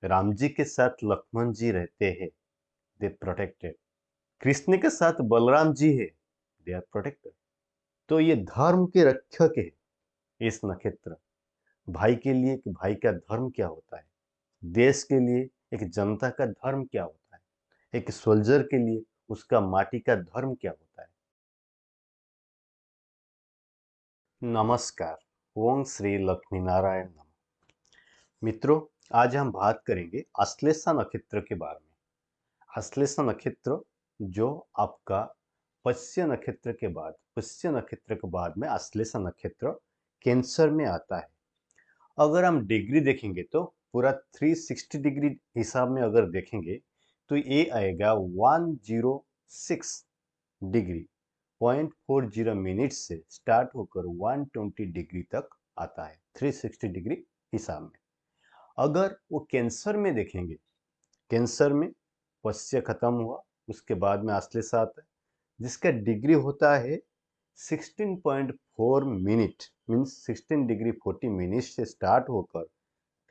राम जी के साथ लक्ष्मण जी रहते हैं, दे प्रोटेक्टेड। कृष्ण के साथ बलराम जी है, दे आर प्रोटेक्टेड। तो ये धर्म के रक्षक है इस नक्षत्र। भाई के लिए कि भाई का धर्म क्या होता है, देश के लिए एक जनता का धर्म क्या होता है, एक सोल्जर के लिए उसका माटी का धर्म क्या होता है। नमस्कार। ओम श्री लक्ष्मी नारायण नमः। मित्रों, आज हम बात करेंगे आश्लेषा नक्षत्र के बारे में। आश्लेषा नक्षत्र जो आपका पुष्य नक्षत्र के बाद में आश्लेषा नक्षत्र कैंसर में आता है। अगर हम डिग्री देखेंगे तो पूरा 360 डिग्री हिसाब में अगर देखेंगे तो ये आएगा 106 डिग्री 0.40 मिनट से स्टार्ट होकर 120 डिग्री तक आता है 360 डिग्री हिसाब में। अगर वो कैंसर में देखेंगे, कैंसर में पुष्य खत्म हुआ, उसके बाद में आश्लेषा आता है जिसका डिग्री होता है 16.4 मिनट, मीन्स 16 डिग्री 40 मिनट से स्टार्ट होकर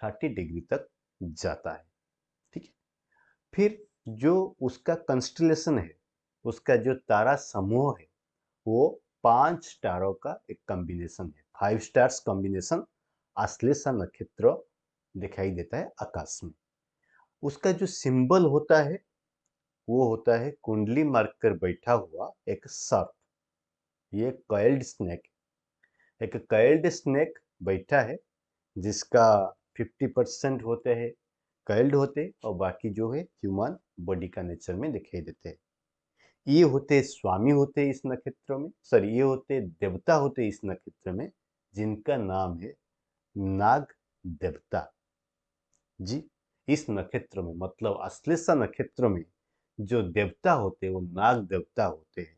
30 डिग्री तक जाता है। ठीक है। फिर जो उसका कंस्टलेशन है, उसका जो तारा समूह है, वो 5 तारों का एक कॉम्बिनेशन है। 5 स्टार्स कॉम्बिनेशन आश्लेषा नक्षत्र दिखाई देता है आकाश में। उसका जो सिंबल होता है वो होता है कुंडली मारकर बैठा हुआ एक सर्प। ये कॉइल्ड स्नेक, एक कॉइल्ड स्नेक बैठा है जिसका 50% होते हैं कॉइल्ड होते और बाकी जो है ह्यूमन बॉडी का नेचर में दिखाई देते हैं। ये होते स्वामी होते इस नक्षत्र में, सॉरी ये होते देवता होते इस नक्षत्र में, जिनका नाम है नाग देवता जी। इस नक्षत्र में मतलब आश्लेषा नक्षत्र में जो देवता होते हैं वो नाग देवता होते हैं।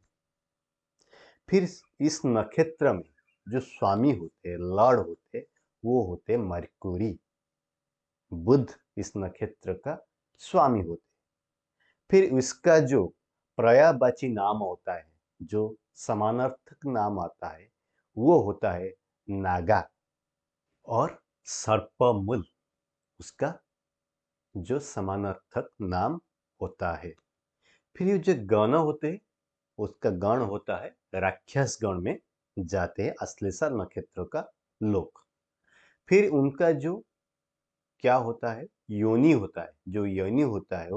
फिर इस नक्षत्र में जो स्वामी होते हैं, लॉर्ड होते हैं, वो होते मरकुरी, बुध इस नक्षत्र का स्वामी होते। फिर इसका जो पर्यायवाची नाम होता है, जो समानार्थक नाम आता है, वो होता है नागा और सर्पमूल उसका जो समानार्थक नाम होता है। फिर ये जो गण होते हैं उसका गण होता है राक्षस गण में जाते हैं आश्लेषा नक्षत्र का लोग। फिर उनका जो क्या होता है योनि होता है, जो योनि होता है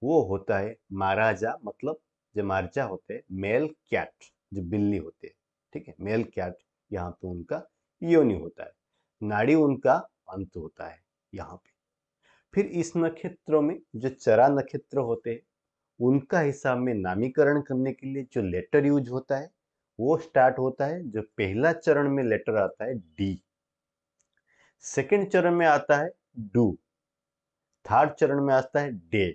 वो होता है महाराजा, मतलब जो मार्जा होते हैं मेल कैट, जो बिल्ली होते हैं। ठीक है, मेल कैट यहाँ पे उनका योनि होता है। नाड़ी उनका अंत होता है यहाँ पे। फिर इस नक्षत्रों में जो चरा नक्षत्र होते हैं उनका हिसाब में नामीकरण करने के लिए जो लेटर यूज होता है वो स्टार्ट होता है, जो पहला चरण में लेटर आता है डी, सेकंड चरण में आता है डू, थर्ड चरण में आता है डे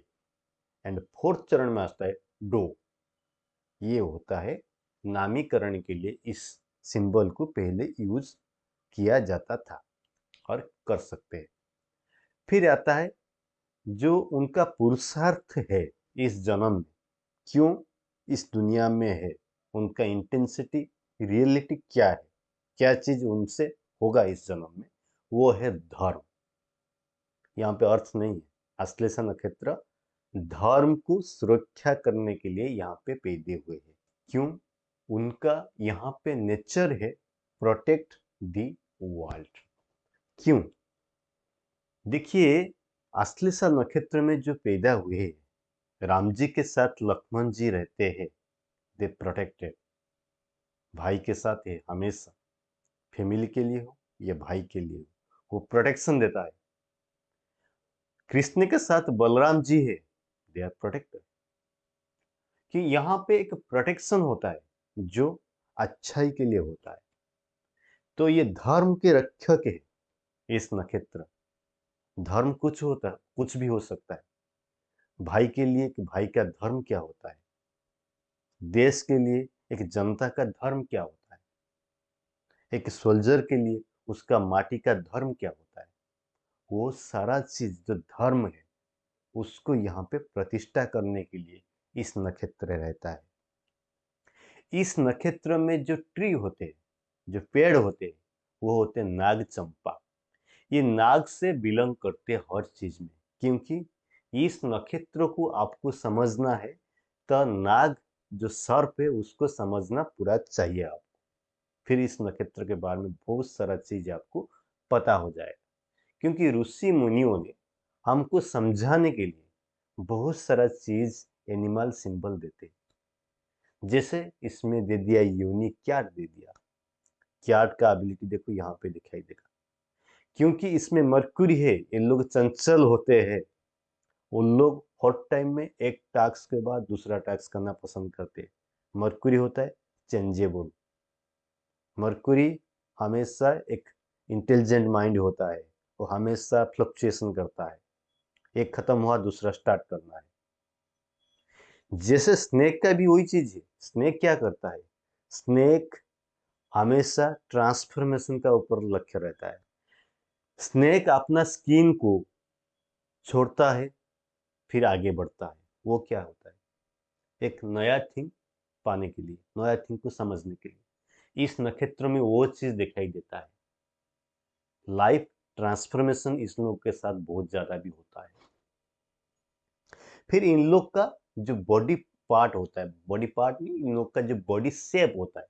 एंड फोर्थ चरण में आता है डो। ये होता है नामीकरण के लिए इस सिंबल को पहले यूज किया जाता था और कर सकते हैं। फिर आता है जो उनका पुरुषार्थ है इस जन्म में, क्यों इस दुनिया में है, उनका इंटेंसिटी रियलिटी क्या है, क्या चीज उनसे होगा इस जन्म में, वो है धर्म। यहाँ पे अर्थ नहीं है, आश्लेषा नक्षत्र धर्म को सुरक्षा करने के लिए यहाँ पे पैदे हुए हैं। क्यों? उनका यहाँ पे नेचर है प्रोटेक्ट दी वर्ल्ड। क्यों? देखिए, आश्लेषा नक्षत्र में जो पैदा हुए हैं, राम जी के साथ लक्ष्मण जी रहते हैं, दे प्रोटेक्टेड। भाई के साथ है हमेशा, फैमिली के लिए हो या भाई के लिए हो, वो प्रोटेक्शन देता है। कृष्ण के साथ बलराम जी है, दे आर प्रोटेक्टेड। कि यहाँ पे एक प्रोटेक्शन होता है जो अच्छाई के लिए होता है। तो ये धर्म के रक्षक है इस नक्षत्र। धर्म कुछ होता है, कुछ भी हो सकता है। भाई के लिए कि भाई का धर्म क्या होता है, देश के लिए एक जनता का धर्म क्या होता है, एक सोल्जर के लिए उसका माटी का धर्म क्या होता है, वो सारा चीज जो धर्म है उसको यहाँ पे प्रतिष्ठा करने के लिए इस नक्षत्र रहता है। इस नक्षत्र में जो ट्री होते हैं, जो पेड़ होते हैं, वो होते हैं नाग चंपा। ये नाग से बिलोंग करते हैं हर चीज में, क्योंकि इस नक्षत्र को आपको समझना है तो नाग जो सर्प है उसको समझना पूरा चाहिए आपको। फिर इस नक्षत्र के बारे में बहुत सारा चीज आपको पता हो जाएगा, क्योंकि ऋषि मुनियों ने हमको समझाने के लिए बहुत सारा चीज एनिमल सिंबल देते हैं। जैसे इसमें दे दिया यूनिक क्याट दे दिया, क्याट का एबिलिटी देखो यहाँ पे दिखाई देगा, क्योंकि इसमें मरकुरी है, ये लोग चंचल होते हैं। उन लोग हॉट टाइम में एक टास्क के बाद दूसरा टास्क करना पसंद करते हैं। मरकुरी होता है चेंजेबल, मरकुरी हमेशा एक इंटेलिजेंट माइंड होता है, वो हमेशा फ्लक्चुएशन करता है, एक खत्म हुआ दूसरा स्टार्ट करना है। जैसे स्नेक का भी वही चीज है। स्नेक क्या करता है? स्नेक हमेशा ट्रांसफॉर्मेशन का ऊपर लक्ष्य रहता है। स्नेक अपना स्किन को छोड़ता है फिर आगे बढ़ता है। वो क्या होता है? एक नया थिंग पाने के लिए, नया थिंग को समझने के लिए। इस नक्षत्र में वो चीज दिखाई देता है। लाइफ ट्रांसफॉर्मेशन इस लोग के साथ बहुत ज्यादा भी होता है। फिर इन लोग का जो बॉडी पार्ट होता है, बॉडी पार्ट नहीं, इन लोग का जो बॉडी शेप होता है,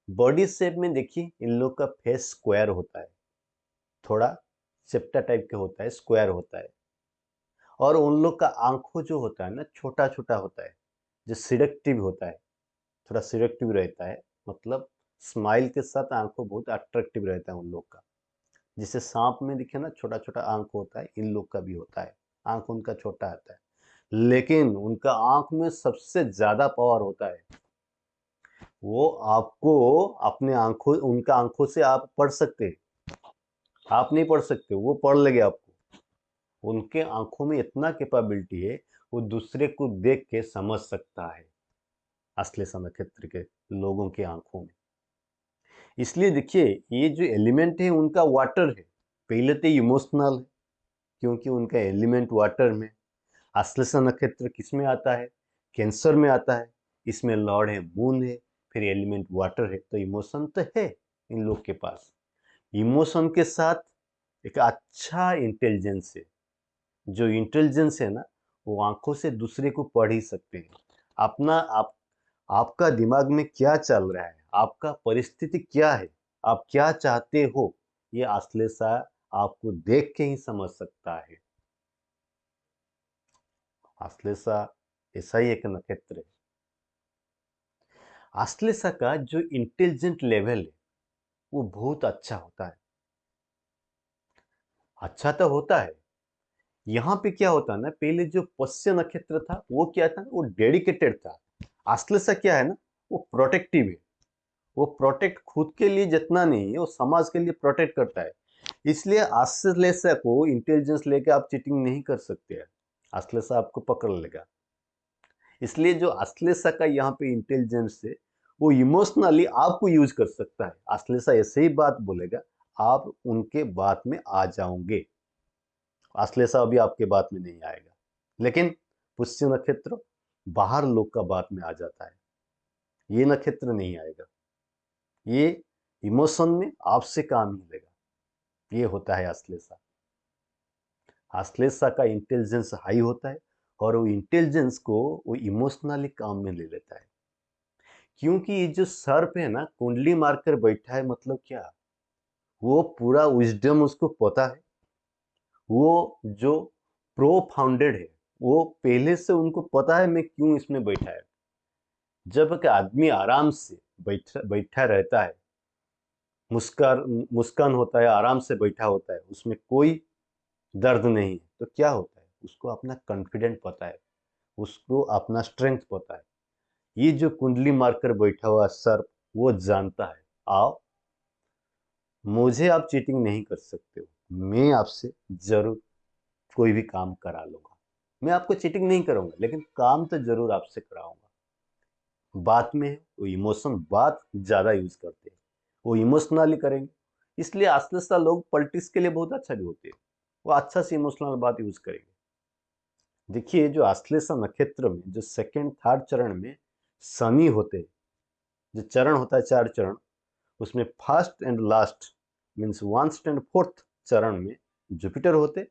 बॉडी शेप में देखिए इन लोग का फेस स्क्वायर होता है, थोड़ा चेप्टा टाइप का होता है, स्क्वायर होता है। और उन लोग का आंखों जो होता है ना, छोटा छोटा होता है, जो सिडक्टिव होता है, थोड़ा सिडक्टिव रहता है। मतलब स्माइल के साथ आंखों बहुत अट्रैक्टिव रहता है उन लोग का। जिसे सांप में दिखे ना, छोटा छोटा आंख होता है, इन लोग का भी होता है। आंख उनका छोटा आता है, लेकिन उनका आंख में सबसे ज्यादा पावर होता है। वो आपको अपने आंखों, उनका आंखों से आप पढ़ सकते हैं, आप नहीं पढ़ सकते, वो पढ़ लेंगे आपको। उनके आंखों में इतना कैपेबिलिटी है, वो दूसरे को देख के समझ सकता है आश्लेषा नक्षत्र के लोगों की आंखों में। इसलिए देखिए ये जो एलिमेंट है उनका वाटर है। पहले तो इमोशनल है, क्योंकि उनका एलिमेंट वाटर में। आश्लेषा नक्षत्र किसमें आता है? कैंसर में आता है। इसमें लॉर्ड है मून है, फिर एलिमेंट वाटर है, तो इमोशन तो है इन लोग के पास। इमोशन के साथ एक अच्छा इंटेलिजेंस है। जो इंटेलिजेंस है ना, वो आंखों से दूसरे को पढ़ ही सकते हैं। अपना आपका दिमाग में क्या चल रहा है, आपका परिस्थिति क्या है, आप क्या चाहते हो, ये आश्लेषा आपको देख के ही समझ सकता है। आश्लेषा ऐसा ही एक नक्षत्र है। आश्लेषा का जो इंटेलिजेंट लेवल है वो बहुत अच्छा होता है। अच्छा तो होता है। यहाँ पे क्या होता है ना, पहले जो पुष्य नक्षत्र था वो क्या था, वो डेडिकेटेड था। आश्लेषा क्या है ना, वो प्रोटेक्टिव है। वो प्रोटेक्ट खुद के लिए जितना नहीं है, वो समाज के लिए प्रोटेक्ट करता है। इसलिए आश्लेषा को इंटेलिजेंस लेके आप चीटिंग नहीं कर सकते हैं, आश्लेषा आपको पकड़ लेगा। इसलिए जो आश्लेषा का यहाँ पे इंटेलिजेंस है, वो इमोशनली आपको यूज कर सकता है। आश्लेषा ऐसे ही बात बोलेगा, आप उनके बात में आ जाओगे। आश्लेषा अभी आपके बात में नहीं आएगा, लेकिन पुष्य नक्षत्र बाहर लोग का बात में आ जाता है। ये नक्षत्र नहीं आएगा, ये इमोशन में आपसे काम ही लेगा। ये होता है आश्लेषा। आश्लेषा का इंटेलिजेंस हाई होता है, और वो इंटेलिजेंस को वो इमोशनली काम में ले लेता है। क्योंकि ये जो सर्प है ना, कुंडली मारकर बैठा है, मतलब क्या, वो पूरा विजडम उसको पता है। वो जो प्रो फाउंडेड है, वो पहले से उनको पता है मैं क्यों इसमें बैठा है। जब एक आदमी आराम से बैठा बैठा रहता है, मुस्कान मुस्कान होता है, आराम से बैठा होता है, उसमें कोई दर्द नहीं है, तो क्या होता है, उसको अपना कॉन्फिडेंट पता है, उसको अपना स्ट्रेंथ पता है। ये जो कुंडली मारकर बैठा हुआ सर्प, वो जानता है, आओ मुझे आप चीटिंग नहीं कर सकते हो, मैं आपसे जरूर कोई भी काम करा लूंगा। मैं आपको चीटिंग नहीं करूंगा, लेकिन काम तो जरूर आपसे कराऊंगा। बात में वो इमोशन बात ज्यादा यूज करते हैं, वो इमोशनली करेंगे। इसलिए आस्ते लोग पॉलिटिक्स के लिए बहुत अच्छा भी होते हैं, वो अच्छा से इमोशनल बात यूज करेंगे। देखिए जो आश्लेषा नक्षत्र में जो सेकंड थर्ड चरण में शनि होते हैं, जो चरण होता है 4 चरण, उसमें first and last means 1st and 4th चरण में जुपिटर होते,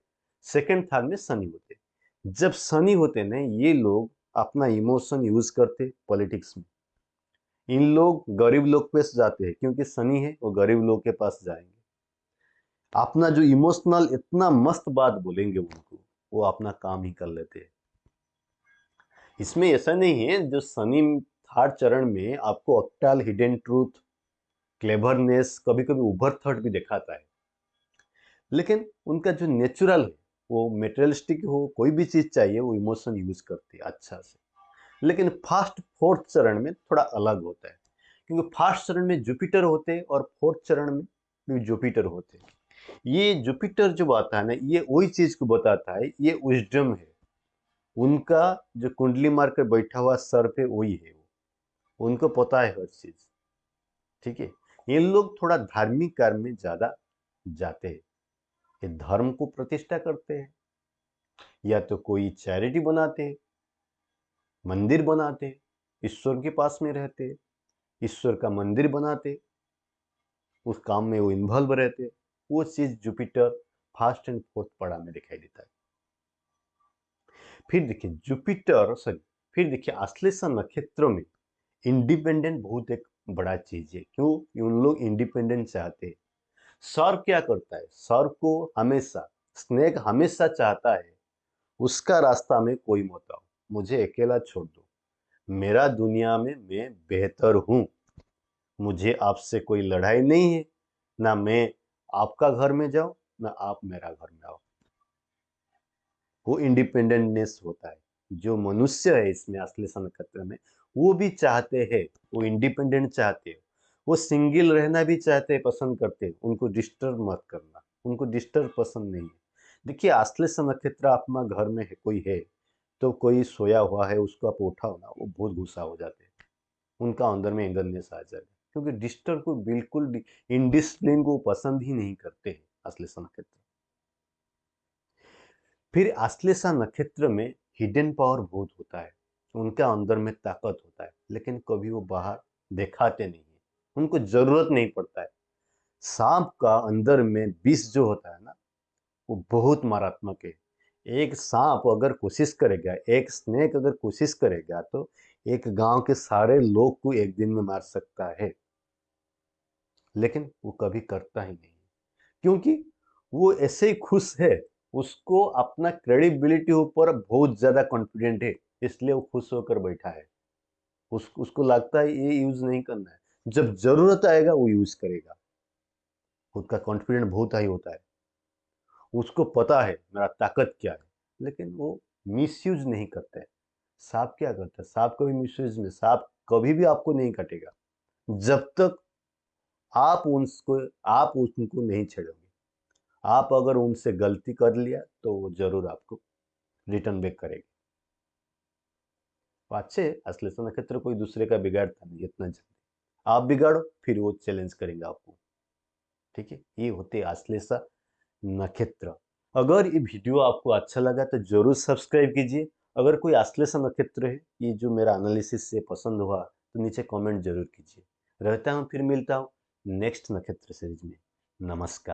सेकंड थाट में शनि होते। जब शनि होते ना, ये लोग अपना इमोशन यूज करते पॉलिटिक्स में। इन लोग गरीब लोग पे जाते हैं, क्योंकि शनि है, वो गरीब लोग के पास जाएंगे। अपना जो इमोशनल इतना मस्त बात बोलेंगे उनको, वो अपना काम ही कर लेते हैं। इसमें ऐसा नहीं है, जो शनि थर्ड चरण में आपको अक्टल, हिडन ट्रूथ, क्लेवरनेस, कभी कभी उभर थर्ड भी दिखाता है, लेकिन उनका जो नेचुरल है, वो मेटेरियलिस्टिक हो, कोई भी चीज चाहिए वो इमोशन यूज करते हैं अच्छा से। लेकिन फर्स्ट फोर्थ चरण में थोड़ा अलग होता है, क्योंकि फर्स्ट चरण में जुपिटर होते हैं और फोर्थ चरण में भी जुपिटर होते हैं। ये जुपिटर जो आता है ना, ये वही चीज को बताता है, ये विजडम है। उनका जो कुंडली मार कर बैठा हुआ सर पे वही है, वो उनको पता है हर चीज। ठीक है, ये लोग थोड़ा धार्मिक कार्य में ज्यादा जाते हैं। ये धर्म को प्रतिष्ठा करते हैं, या तो कोई चैरिटी बनाते हैं, मंदिर बनाते हैं, ईश्वर के पास में रहते हैं, ईश्वर का मंदिर बनाते, उस काम में वो इन्वॉल्व रहते। वो चीज जुपिटर फर्स्ट एंड फोर्थ पड़ा में दिखाई देता है। फिर देखिए जुपिटर, सॉरी, फिर देखिए आश्लेषा नक्षत्र में इंडिपेंडेंट बहुत एक बड़ा चीज है। क्यों? उन लोग इंडिपेंडेंट चाहते हैं। सर्प क्या करता है? सर्प को हमेशा, स्नेक हमेशा चाहता है उसका रास्ता में कोई मत आओ, मुझे अकेला छोड़ दो, मेरा दुनिया में मैं बेहतर हूं, मुझे आपसे कोई लड़ाई नहीं है, ना मैं आपका घर में जाऊं, ना आप मेरा घर में आओ। वो इंडिपेंडेंटनेस होता है। जो मनुष्य है इसमें आश्लेषा नक्षत्र में, वो भी चाहते हैं, वो इंडिपेंडेंट चाहते हैं, वो सिंगल रहना भी चाहते हैं, पसंद करते हैं। उनको डिस्टर्ब मत करना, उनको डिस्टर्ब पसंद नहीं है। देखिए आश्लेषा नक्षत्र अपना घर में है, कोई है तो कोई सोया हुआ है, उसको आप उठाओ ना, वो बहुत गुस्सा हो जाते हैं, उनका अंदर में एंगरनेस आ जाएगा, क्योंकि डिस्टर्ब को बिल्कुल इनडिसिप्लिन को पसंद ही नहीं करते हैं आश्लेषा नक्षत्र। फिर आश्लेषा नक्षत्र में हिडन पावर बहुत होता है, उनके अंदर में ताकत होता है, लेकिन कभी वो बाहर दिखाते नहीं है, उनको जरूरत नहीं पड़ता है। सांप का अंदर में विष जो होता है ना, वो बहुत मारात्मक है। एक सांप अगर कोशिश करेगा, एक स्नेक अगर कोशिश करेगा, तो एक गांव के सारे लोग को एक दिन में मार सकता है, लेकिन वो कभी करता ही नहीं, क्योंकि वो ऐसे ही खुश है। उसको अपना क्रेडिबिलिटी ऊपर बहुत ज्यादा कॉन्फिडेंट है, इसलिए वो खुश होकर बैठा है। उसको लगता है ये यूज नहीं करना है, जब जरूरत आएगा वो यूज करेगा। खुद का कॉन्फिडेंट बहुत हाई होता है, उसको पता है मेरा ताकत क्या है, लेकिन वो मिसयूज नहीं करता है। सांप क्या करता है? सांप कभी मिसयूज में, सांप कभी भी आपको नहीं काटेगा जब तक आप उनको नहीं छेड़ोगे। आप अगर उनसे गलती कर लिया तो वो जरूर आपको रिटर्न बैक करेगी। वो अच्छे आश्लेषा नक्षत्र कोई दूसरे का बिगाड़ता नहीं इतना जल्दी, आप बिगाड़ो फिर वो चैलेंज करेंगे आपको। ठीक है, ये होते आश्लेषा नक्षत्र। अगर ये वीडियो आपको अच्छा लगा तो जरूर सब्सक्राइब कीजिए। अगर कोई आश्लेषा नक्षत्र है ये जो मेरा एनालिसिस से पसंद हुआ तो नीचे कमेंट जरूर कीजिए। रहता हूँ, फिर मिलता हूँ नेक्स्ट नक्षत्र सीरीज में। नमस्कार।